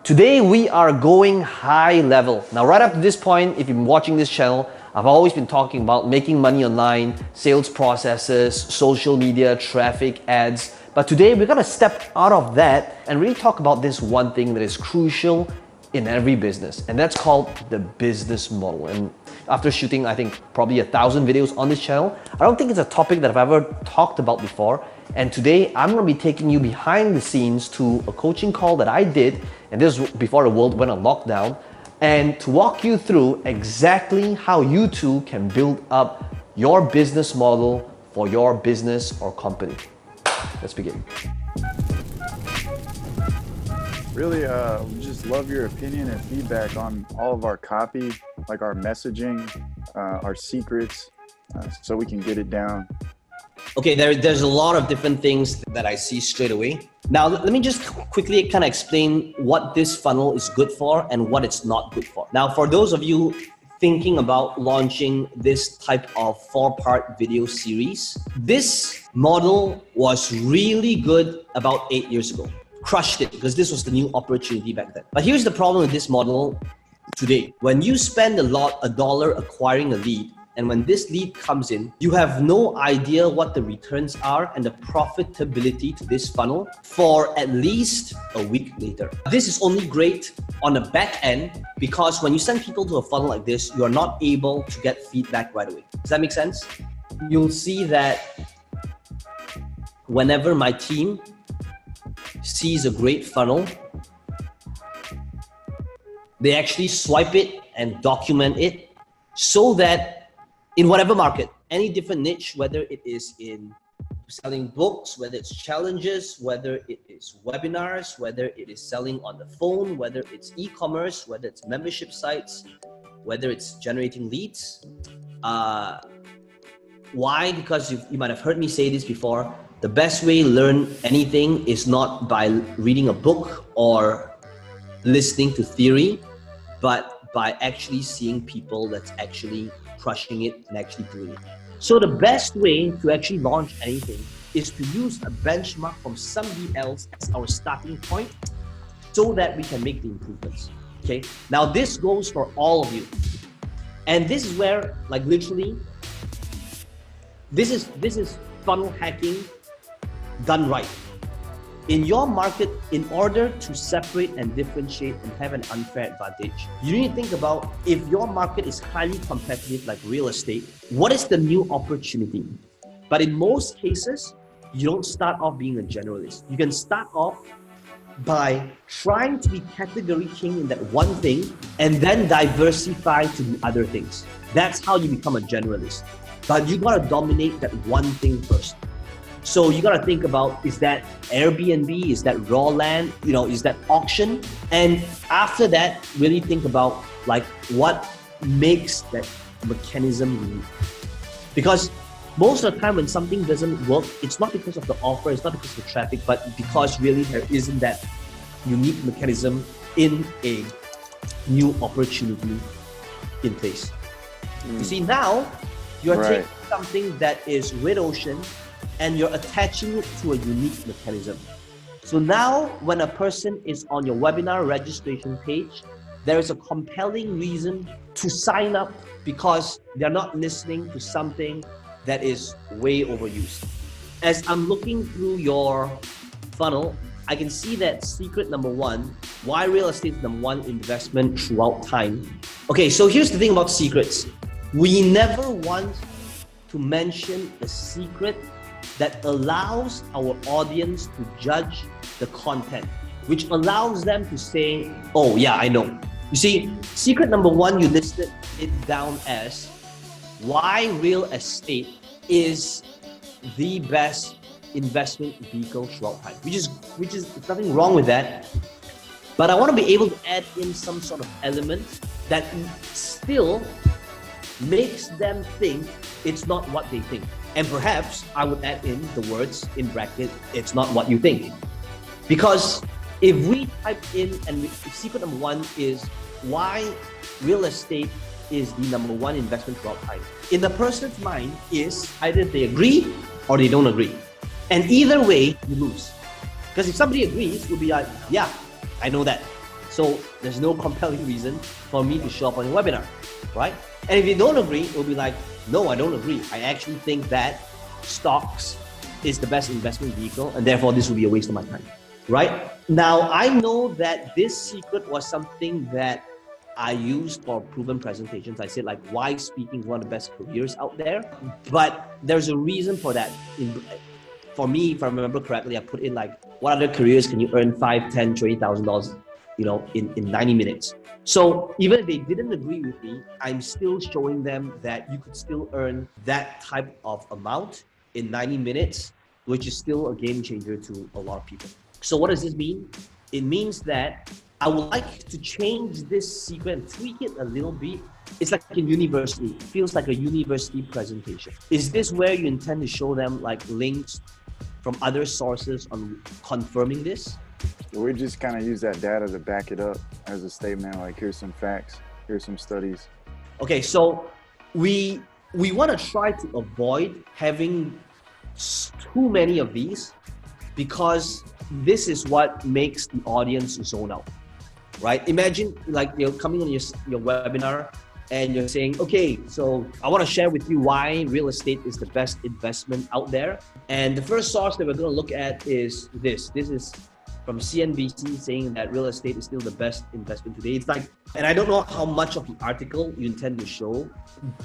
Today we are going high level. Now right up to this point, if you've been watching this channel, I've always been talking about making money online, sales processes, social media, traffic, ads. But today we're gonna step out of that and really talk about this one thing that is crucial in every business, and that's called the business model. And after shooting, I think probably 1,000 videos on this channel, I don't think it's a topic that I've ever talked about before. And today I'm gonna be taking you behind the scenes to a coaching call that I did, and this was before the world went on lockdown, and to walk you through exactly how you too can build up your business model for your business or company. Let's begin. Really, we just love your opinion and feedback on all of our copy, like our messaging, our secrets, so we can get it down. Okay, there's a lot of different things that I see straight away. Now, let me just quickly kind of explain what this funnel is good for and what it's not good for. Now, for those of you thinking about launching this type of 4-part video series, this model was really good about 8 years ago. Crushed it because this was the new opportunity back then. But here's the problem with this model today. When you spend a dollar acquiring a lead, and when this lead comes in, you have no idea what the returns are and the profitability to this funnel for at least a week later. This is only great on the back end because when you send people to a funnel like this, you are not able to get feedback right away. Does that make sense? You'll see that whenever my team sees a great funnel, they actually swipe it and document it so that in whatever market, any different niche, whether it is in selling books, whether it's challenges, whether it is webinars, whether it is selling on the phone, whether it's e-commerce, whether it's membership sites, whether it's generating leads. Why? Because you might have heard me say this before. The best way to learn anything is not by reading a book or listening to theory, but by actually seeing people that's actually crushing it and actually doing it. So the best way to actually launch anything is to use a benchmark from somebody else as our starting point so that we can make the improvements. Okay. Now this goes for all of you. And this is where, like, literally, this is funnel hacking done right. In your market, in order to separate and differentiate and have an unfair advantage, you need to think about, if your market is highly competitive like real estate, what is the new opportunity? But in most cases, you don't start off being a generalist. You can start off by trying to be category king in that one thing and then diversify to the other things. That's how you become a generalist. But you gotta dominate that one thing first. So you gotta think about, is that Airbnb, is that raw land, is that auction? And after that, really think about like what makes that mechanism unique. Because most of the time when something doesn't work, it's not because of the offer, it's not because of the traffic, but because really there isn't that unique mechanism in a new opportunity in place. You see, now you're taking something that is red ocean and you're attaching it to a unique mechanism. So now when a person is on your webinar registration page, there is a compelling reason to sign up because they're not listening to something that is way overused. As I'm looking through your funnel, I can see that secret number one, why real estate is number one investment throughout time. Okay, so here's the thing about secrets. We never want to mention a secret that allows our audience to judge the content, which allows them to say, oh yeah, I know. You see, secret number one, you listed it down as why real estate is the best investment vehicle throughout time, which is there's nothing wrong with that. But I want to be able to add in some sort of element that still makes them think it's not what they think. And perhaps I would add in the words in bracket, it's not what you think. Because if we type in, and secret number one is why real estate is the number one investment throughout time, in the person's mind is either they agree or they don't agree. And either way, you lose. Because if somebody agrees, you'll be like, yeah, I know that. So there's no compelling reason for me to show up on your webinar, right? And if you don't agree, it'll be like, no, I don't agree. I actually think that stocks is the best investment vehicle, and therefore this will be a waste of my time, right? Now, I know that this secret was something that I used for proven presentations. I said like, why speaking is one of the best careers out there, but there's a reason for that. For me, if I remember correctly, I put in like, what other careers can you earn $5, $10, $20,000, in 90 minutes? So even if they didn't agree with me, I'm still showing them that you could still earn that type of amount in 90 minutes, which is still a game changer to a lot of people. So what does this mean? It means that I would like to change this secret and tweak it a little bit. It's like a university. It feels like a university presentation. Is this where you intend to show them like links from other sources on confirming this? We just kind of use that data to back it up as a statement, like here's some facts, here's some studies. Okay, so we want to try to avoid having too many of these, because this is what makes the audience zone out, right? Imagine like you're coming on your webinar and you're saying, okay, so I want to share with you why real estate is the best investment out there. And the first source that we're going to look at is this. This is from CNBC saying that real estate is still the best investment today. It's like, and I don't know how much of the article you intend to show,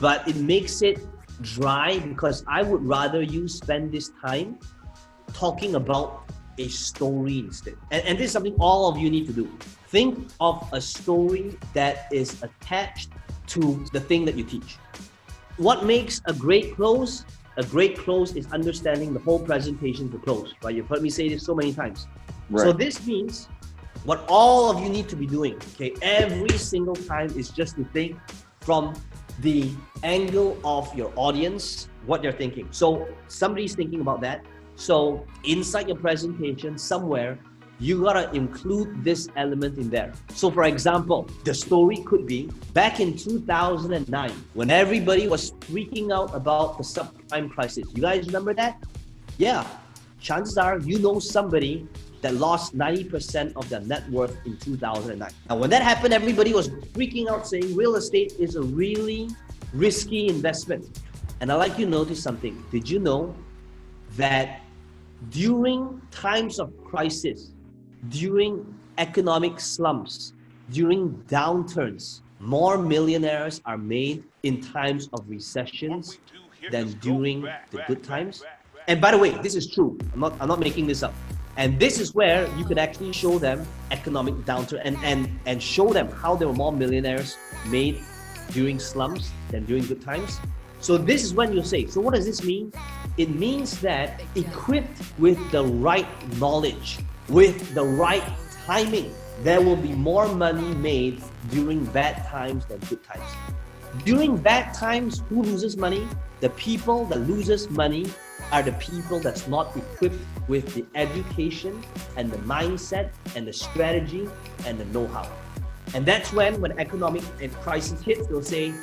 but it makes it dry, because I would rather you spend this time talking about a story instead. And this is something all of you need to do. Think of a story that is attached to the thing that you teach. What makes a great close? A great close is understanding the whole presentation to close, right? You've heard me say this so many times. Right. So this means what all of you need to be doing, okay, every single time is just to think from the angle of your audience, what they're thinking. So somebody's thinking about that. So inside your presentation somewhere, you gotta include this element in there. So for example, the story could be back in 2009, when everybody was freaking out about the subprime crisis. You guys remember that? Yeah, chances are you know somebody that lost 90% of their net worth in 2009. Now, when that happened, everybody was freaking out saying real estate is a really risky investment. And I'd like you to notice something. Did you know that during times of crisis, during economic slumps, during downturns, more millionaires are made in times of recessions than during the good times? And by the way, this is true. I'm not making this up. And this is where you can actually show them economic downturn and show them how there were more millionaires made during slumps than during good times. So this is when you say, so what does this mean? It means that equipped with the right knowledge, with the right timing, there will be more money made during bad times than good times. During bad times, who loses money? The people that loses money are the people that's not equipped with the education and the mindset and the strategy and the know-how. And that's when economic crisis hits, they'll say,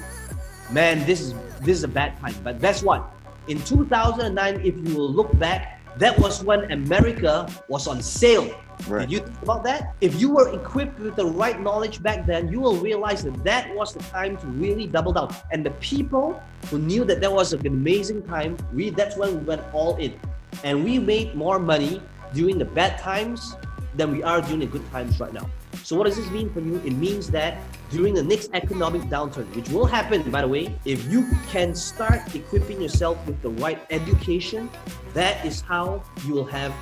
man, this is a bad time. But guess what? In 2009, if you will look back, that was when America was on sale. Right. Did you think about that? If you were equipped with the right knowledge back then, you will realize that that was the time to really double down. And the people who knew that that was an amazing time, that's when we went all in. And we made more money during the bad times than we are during the good times right now. So what does this mean for you? It means that during the next economic downturn, which will happen, by the way, if you can start equipping yourself with the right education, that is how you will have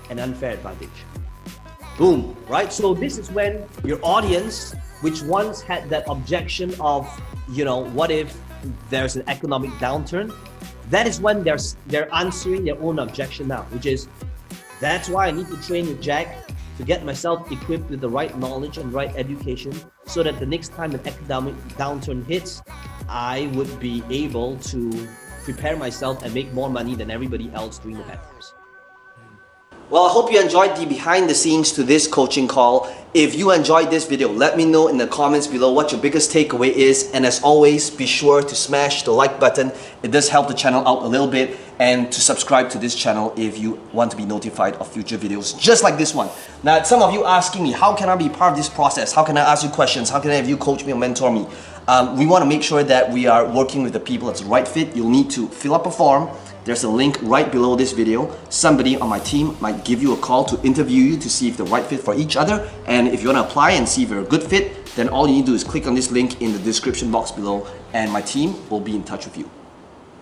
an unfair advantage. Boom, right? So this is when your audience, which once had that objection of, what if there's an economic downturn? That is when they're answering their own objection now, which is, that's why I need to train with Jack to get myself equipped with the right knowledge and right education, so that the next time an economic downturn hits, I would be able to prepare myself and make more money than everybody else during the bad times. Well, I hope you enjoyed the behind the scenes to this coaching call. If you enjoyed this video, let me know in the comments below what your biggest takeaway is. And as always, be sure to smash the like button. It does help the channel out a little bit. And to subscribe to this channel if you want to be notified of future videos just like this one. Now, some of you asking me, how can I be part of this process? How can I ask you questions? How can I have you coach me or mentor me? We want to make sure that we are working with the people that's the right fit. You'll need to fill up a form. There's a link right below this video. Somebody on my team might give you a call to interview you to see if they're right fit for each other. And if you want to apply and see if you're a good fit, then all you need to do is click on this link in the description box below and my team will be in touch with you.